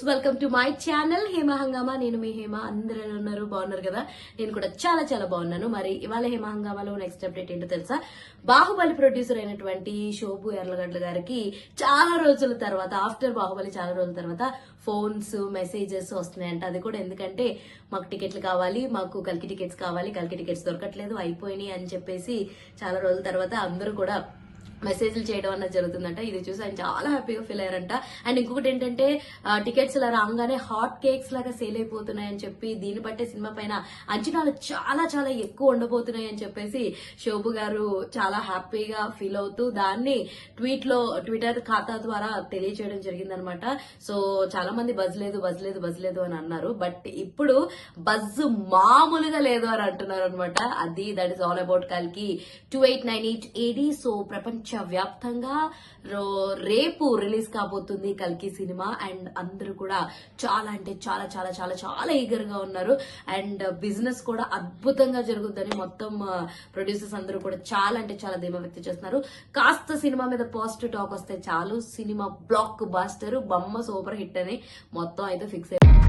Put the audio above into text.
Welcome to my channel Hema హంగామా. నేను మీ హేమ. అందరూ ఉన్నారు, బాగున్నారు కదా? నేను కూడా చాలా చాలా బాగున్నాను. మరి ఇవాళ హేమ హంగామాలో నెక్స్ట్ అప్డేట్ ఏంటో తెలుసా? బాహుబలి ప్రొడ్యూసర్ అయినటువంటి శోభు ఎర్లగడ్డ గారికి చాలా రోజుల తర్వాత, ఆఫ్టర్ బాహుబలి చాలా రోజుల తర్వాత ఫోన్స్ మెసేజెస్ వస్తున్నాయంట. అది కూడా ఎందుకంటే మాకు టికెట్లు కావాలి, మాకు కల్కి టికెట్స్ కావాలి, కల్కి టికెట్స్ దొరకట్లేదు, అయిపోయినాయి అని చెప్పేసి చాలా రోజుల తర్వాత అందరూ కూడా మెసేజ్లు చేయడం అన్నది జరుగుతుందంట. ఇది చూసి ఆయన చాలా హ్యాపీగా ఫీల్ అయ్యారంట. అండ్ ఇంకొకటి ఏంటంటే టికెట్స్ ఇలా రాగానే హాట్ కేక్స్ లాగా సేల్ అయిపోతున్నాయని చెప్పి, దీన్ని బట్టే సినిమా పైన అంచనాలు చాలా చాలా ఎక్కువ ఉండబోతున్నాయి అని చెప్పేసి శోభు గారు చాలా హ్యాపీగా ఫీల్ అవుతూ దాన్ని ట్విట్టర్ ఖాతా ద్వారా తెలియజేయడం జరిగిందనమాట. సో చాలా మంది బజ్ లేదు అని అన్నారు. బట్ ఇప్పుడు బజ్ మామూలుగా లేదు అని అంటున్నారు అనమాట. అది దట్ ఈస్ ఆల్ అబౌట్ కల్కి 2898 AD. సో ప్రపంచ వ్యాప్తంగా రేపు రిలీజ్ కాబోతుంది కల్కి సినిమా. అండ్ అందరూ కూడా చాలా అంటే చాలా చాలా చాలా చాలా ఈగర్ గా ఉన్నారు. అండ్ బిజినెస్ కూడా అద్భుతంగా జరుగుతుందని మొత్తం ప్రొడ్యూసర్స్ అందరూ కూడా చాలా అంటే చాలా ధీమా వ్యక్తం చేస్తున్నారు. కాస్త సినిమా మీద పాజిటివ్ టాక్ వస్తే చాలు, సినిమా బ్లాక్ బాస్టర్, బొమ్మ సూపర్ హిట్ అని మొత్తం అయితే ఫిక్స్ అయ్యారు.